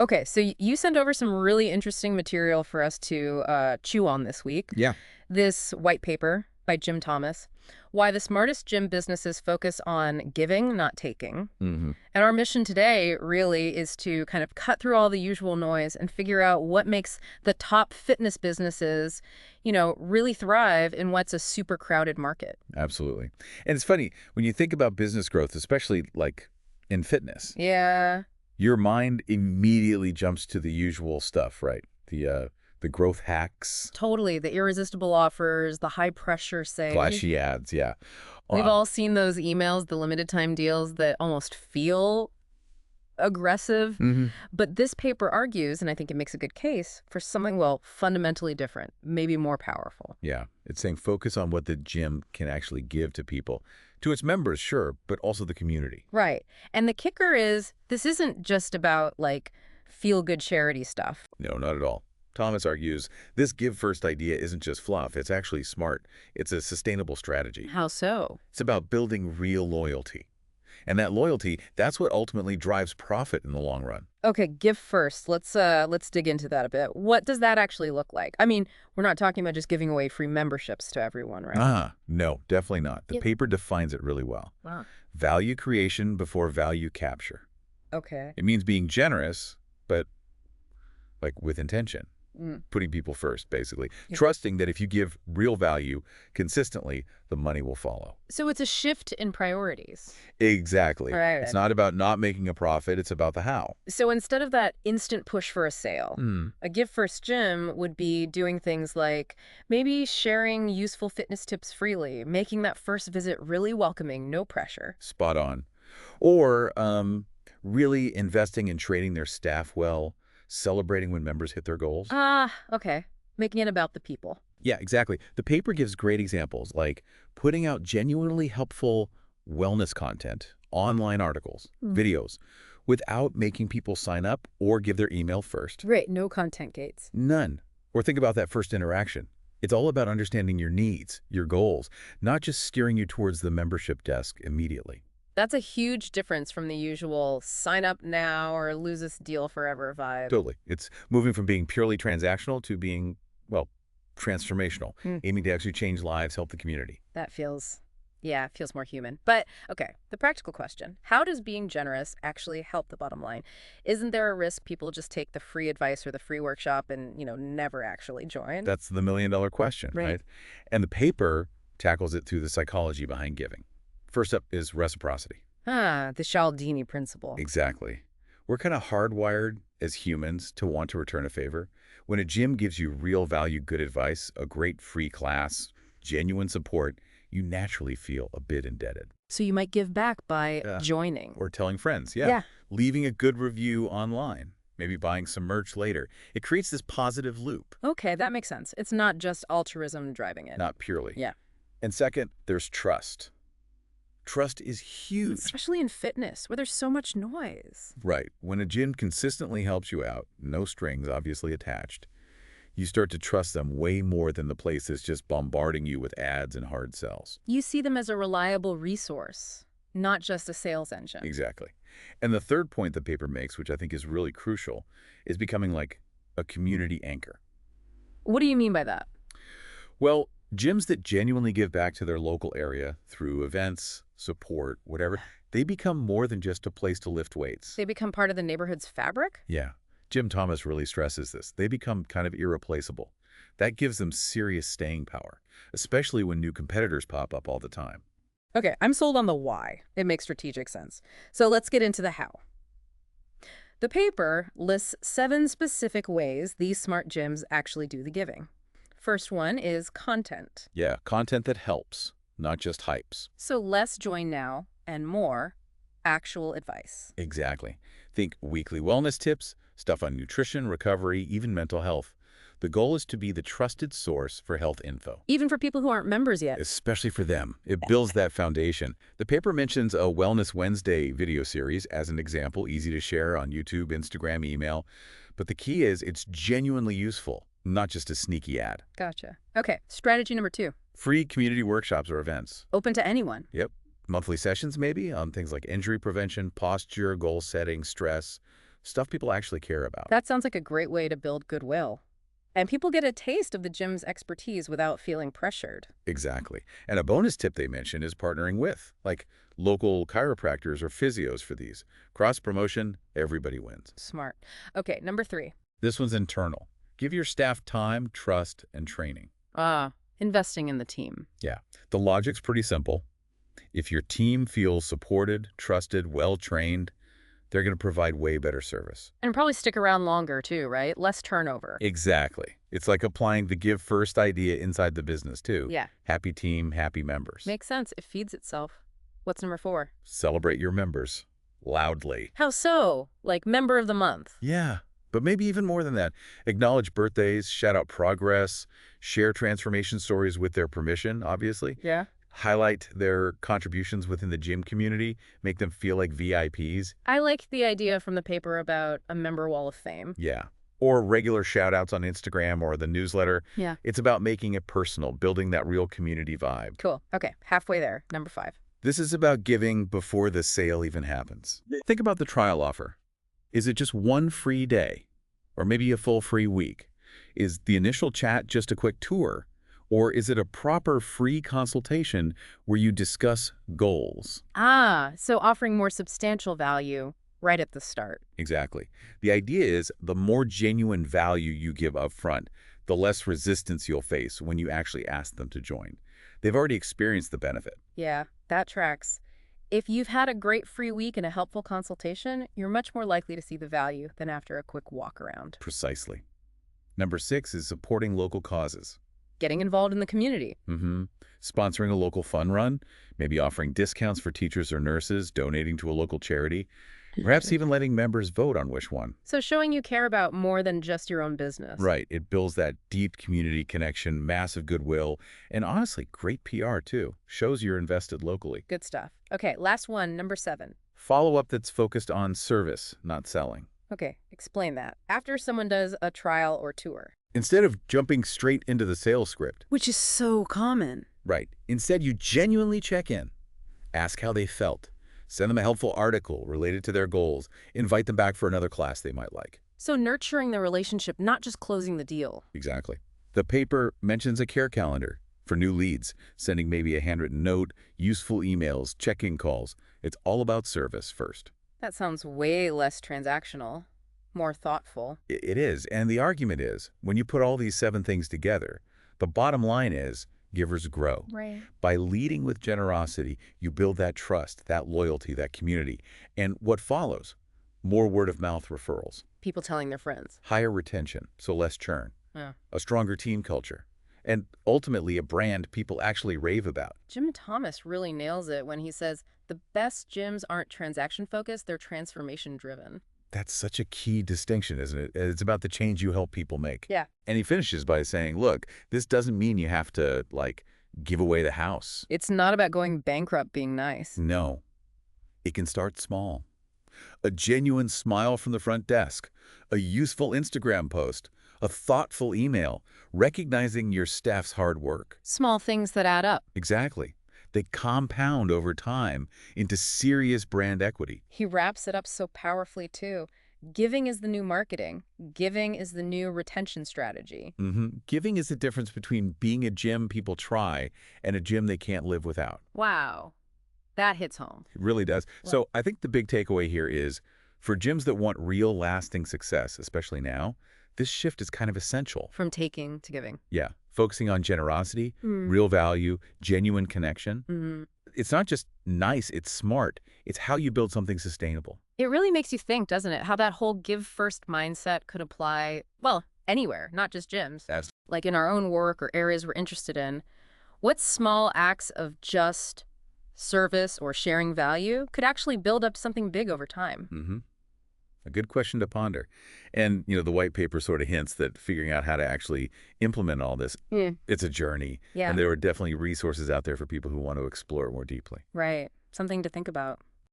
Okay, so you sent over some really interesting material for us to chew on this week. Yeah. This white paper by jthomas, Why the Smartest Gym Businesses Focus on Giving, Not Taking. Hmm. And our mission today really is to kind of cut through all the usual noise and figure out what makes the top fitness businesses, really thrive in what's a super crowded market. Absolutely. And it's funny, when you think about business growth, especially like in fitness, Yeah, your mind immediately jumps to the usual stuff, right? The growth hacks, totally. The irresistible offers, the high pressure sales. flashy ads, yeah. We've Uh, all seen those emails, the limited time deals that almost feel aggressive. mhm. But this paper argues, and I think it makes a good case, for something, well, fundamentally different, maybe more powerful. Yeah, it's saying focus on what the gym can actually give to people, to its members, sure, but also the community. Right. And the kicker is this isn't just about, feel-good charity stuff. No, not at all. Thomas argues this give first idea isn't just fluff, it's actually smart. It's a sustainable strategy. How so? It's about building real loyalty. And that loyalty, that's what ultimately drives profit in the long run. Okay, give first. Let's dig into that a bit. What does that actually look like? I mean, we're not talking about just giving away free memberships to everyone, right? No, definitely not. The Yep. paper defines it really well. Wow. Value creation before value capture. Okay. It means being generous, but like with intention. Mm. Putting people first, basically. Yeah. Trusting that if you give real value consistently, the money will follow. So it's a shift in priorities. Exactly. Right. It's not about not making a profit, it's about the how. So instead of that instant push for a sale, a Give First Gym would be doing things like maybe sharing useful fitness tips freely, making that first visit really welcoming, no pressure. Spot on. Or really investing in training their staff well, celebrating when members hit their goals. Okay. Making it about the people. Yeah, exactly. The paper gives great examples, like putting out genuinely helpful wellness content, online articles, videos, without making people sign up or give their email first. Great, no content gates. None. Or think about that first interaction. It's all about understanding your needs, your goals, not just steering you towards the membership desk immediately. That's a huge difference from the usual sign up now or lose this deal forever vibe. Totally. It's moving from being purely transactional to being, well, transformational, aiming to actually change lives, help the community. That feels more human. But okay, the practical question. How does being generous actually help the bottom line? Isn't there a risk people just take the free advice or the free workshop and, never actually join? That's the million-dollar question, Right. right? And the paper tackles it through the psychology behind giving. First up is reciprocity. The Cialdini principle. Exactly. We're kind of hardwired as humans to want to return a favor. When a gym gives you real value, good advice, a great free class, genuine support, you naturally feel a bit indebted. So you might give back by Yeah. joining. Or telling friends, yeah. Yeah. Leaving a good review online, maybe buying some merch later. It creates this positive loop, Okay, that makes sense. It's not just altruism driving it. not purely. Yeah. And second, there's trust. Trust is huge. Especially in fitness, where there's so much noise. Right. When a gym consistently helps you out, no strings obviously attached, you start to trust them way more than the place that's just bombarding you with ads and hard sells. You see them as a reliable resource, not just a sales engine. Exactly. And the third point the paper makes, which I think is really crucial, is becoming like a community anchor. What do you mean by that? Well, gyms that genuinely give back to their local area through events, support, whatever, they become more than just a place to lift weights. They become part of the neighborhood's fabric? Yeah. jthomas really stresses this. They become kind of irreplaceable. That gives them serious staying power, especially when new competitors pop up all the time. Okay, I'm sold on the why. It makes strategic sense. So let's get into the how. The paper lists 7 specific ways these smart gyms actually do the giving. First one is content. Yeah, content that helps, not just hypes. So less join now and more actual advice. Exactly. Think weekly wellness tips, stuff on nutrition, recovery, even mental health. The goal is to be the trusted source for health info. Even for people who aren't members yet. Especially for them. It builds that foundation. The paper mentions a Wellness Wednesday video series as an example, easy to share on YouTube, Instagram, email. But the key is it's genuinely useful, not just a sneaky ad. Gotcha. Okay, strategy number 2. Free community workshops or events. Open to anyone. Yep. Monthly sessions maybe on things like injury prevention, posture, goal setting, stress. stuff people actually care about. That sounds like a great way to build goodwill. And people get a taste of the gym's expertise without feeling pressured. Exactly. And a bonus tip they mention is partnering with, like local chiropractors or physios for these. Cross-promotion, everybody wins. Smart. Okay, number 3. This one's internal. Give your staff time, trust, and training. Investing in the team. Yeah. The logic's pretty simple. If your team feels supported, trusted, well-trained, they're going to provide way better service. And probably stick around longer too, right? Less turnover. Exactly. It's like applying the give first idea inside the business too. Yeah. Happy team, happy members. Makes sense. It feeds itself. What's number 4? Celebrate your members loudly. How so? Like member of the month. Yeah, but maybe even more than that. Acknowledge birthdays, shout out progress, share transformation stories with their permission, obviously. Yeah. Highlight their contributions within the gym community, make them feel like VIPs. I like the idea from the paper about a member wall of fame. Yeah. Or regular shout outs on Instagram or the newsletter. Yeah. It's about making it personal, building that real community vibe. Cool. Okay, halfway there. Number 5. This is about giving before the sale even happens. Think about the trial offer. Is it just one free day? Or maybe a full free week? Is the initial chat just a quick tour? Or is it a proper free consultation where you discuss goals? So offering more substantial value right at the start. Exactly. The idea is the more genuine value you give up front, the less resistance you'll face when you actually ask them to join. They've already experienced the benefit. Yeah, that tracks. If you've had a great free week and a helpful consultation, you're much more likely to see the value than after a quick walk around. Precisely. Number 6 is supporting local causes. Getting involved in the community. Sponsoring a local fun run, maybe offering discounts for teachers or nurses, donating to a local charity, perhaps even letting members vote on which one. So showing you care about more than just your own business. Right. It builds that deep community connection, massive goodwill, and honestly, great PR too. Shows you're invested locally. Good stuff. Okay, last one, number 7. Follow-up that's focused on service, not selling. Okay, explain that. After someone does a trial or tour. Instead of jumping straight into the sales script. Which is so common. Right. Instead, you genuinely check in. Ask how they felt. Send them a helpful article related to their goals. Invite them back for another class they might like. So nurturing the relationship, not just closing the deal. Exactly. The paper mentions a care calendar for new leads, sending maybe a handwritten note, useful emails, check-in calls. It's all about service first. That sounds way less transactional, more thoughtful. It is, and the argument is, when you put all these 7 things together, the bottom line is givers grow. Right. By leading with generosity, you build that trust, that loyalty, that community. And what follows? More word-of-mouth referrals. People telling their friends. Higher retention, so less churn. Yeah. A stronger team culture. And ultimately, a brand people actually rave about. Thomas really nails it when he says, the best gyms aren't transaction-focused, they're transformation-driven. That's such a key distinction, isn't it? It's about the change you help people make. Yeah. And he finishes by saying, look, this doesn't mean you have to, give away the house. It's not about going bankrupt being nice. No. It can start small. A genuine smile from the front desk, a useful Instagram post, a thoughtful email, recognizing your staff's hard work. Small things that add up. Exactly. They compound over time into serious brand equity. He wraps it up so powerfully, too. Giving is the new marketing. Giving is the new retention strategy. Giving is the difference between being a gym people try and a gym they can't live without. Wow. That hits home. It really does. Well, So I think the big takeaway here is, for gyms that want real lasting success, especially now, this shift is kind of essential. from taking to giving. Yeah. Focusing on generosity, real value, genuine connection. It's not just nice, it's smart. It's how you build something sustainable. It really makes you think, doesn't it? How that whole give first mindset could apply, well, anywhere, not just gyms. Like in our own work or areas we're interested in. What small acts of just service or sharing value could actually build up something big over time? A good question to ponder. And, the white paper sort of hints that figuring out how to actually implement all this, it's a journey. Yeah. And there are definitely resources out there for people who want to explore it more deeply. Right. Something to think about.